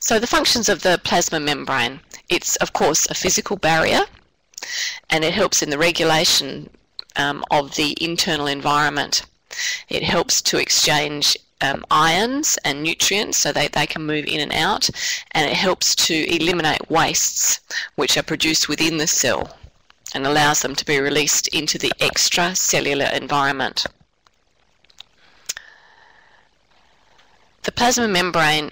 So the functions of the plasma membrane. It's of course a physical barrier, and it helps in the regulation of the internal environment. It helps to exchange ions and nutrients so they can move in and out, and it helps to eliminate wastes which are produced within the cell and allows them to be released into the extracellular environment. The plasma membrane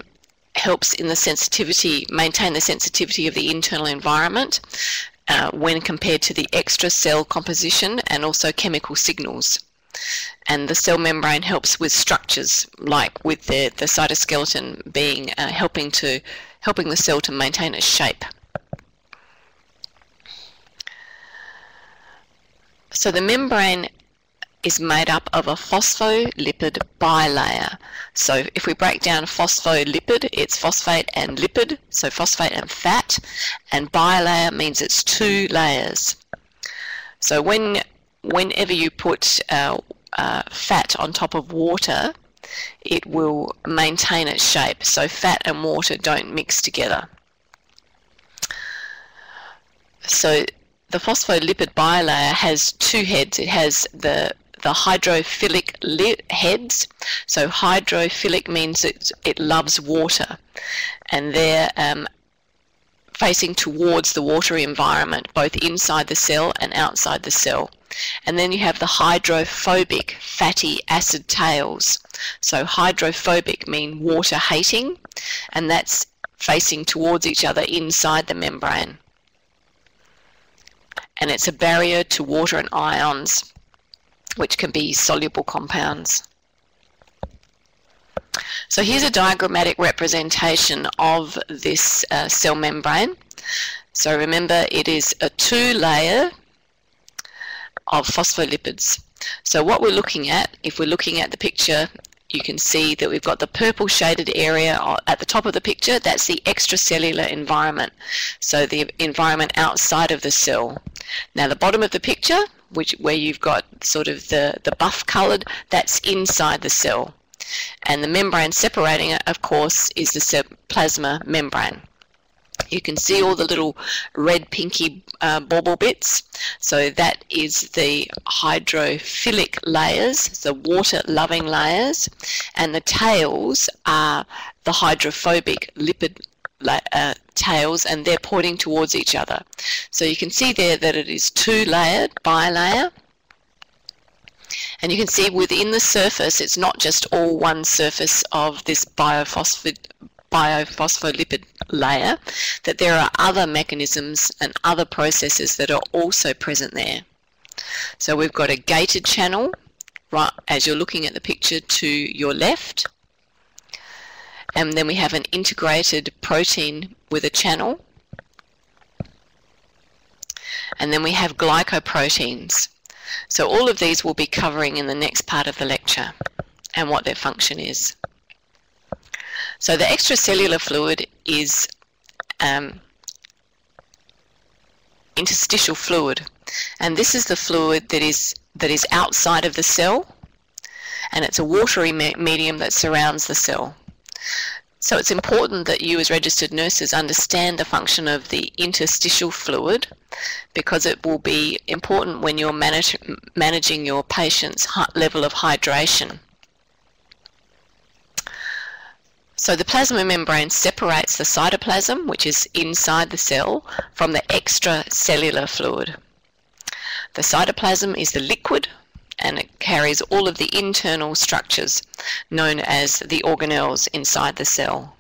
helps in the sensitivity, maintain the sensitivity of the internal environment when compared to the extra-cell composition and also chemical signals. And the cell membrane helps with structures, like with the cytoskeleton being helping the cell to maintain its shape. So the membrane is made up of a phospholipid bilayer. So if we break down phospholipid, it's phosphate and lipid, so phosphate and fat, and bilayer means it's two layers. So whenever you put fat on top of water, it will maintain its shape, so fat and water don't mix together. So the phospholipid bilayer has two heads. It has the hydrophilic heads. So hydrophilic means it loves water, and they're facing towards the watery environment, both inside the cell and outside the cell. And then you have the hydrophobic fatty acid tails. So hydrophobic mean water hating, and that's facing towards each other inside the membrane. And it's a barrier to water and ions, which can be soluble compounds. So here's a diagrammatic representation of this cell membrane. So remember, it is a two-layer of phospholipids. So what we're looking at, if we're looking at the picture, you can see that we've got the purple shaded area at the top of the picture. That's the extracellular environment, so the environment outside of the cell. Now the bottom of the picture, where you've got sort of the buff coloured, that's inside the cell. And the membrane separating it, of course, is the plasma membrane. You can see all the little red pinky bauble bits. So that is the hydrophilic layers, the water-loving layers, and the tails are the hydrophobic lipid tails, and they're pointing towards each other. So you can see there that it is two-layered, bilayer. And you can see within the surface, it's not just all one surface of this biophospholipid layer, that there are other mechanisms and other processes that are also present there. So we've got a gated channel, right as you're looking at the picture to your left, and then we have an integrated protein with a channel, and then we have glycoproteins. So all of these we'll be covering in the next part of the lecture and what their function is. So the extracellular fluid is interstitial fluid, and this is the fluid that is outside of the cell, and it's a watery medium that surrounds the cell. So it's important that you as registered nurses understand the function of the interstitial fluid, because it will be important when you're managing your patient's level of hydration. So the plasma membrane separates the cytoplasm, which is inside the cell, from the extracellular fluid. The cytoplasm is the liquid, and it carries all of the internal structures known as the organelles inside the cell.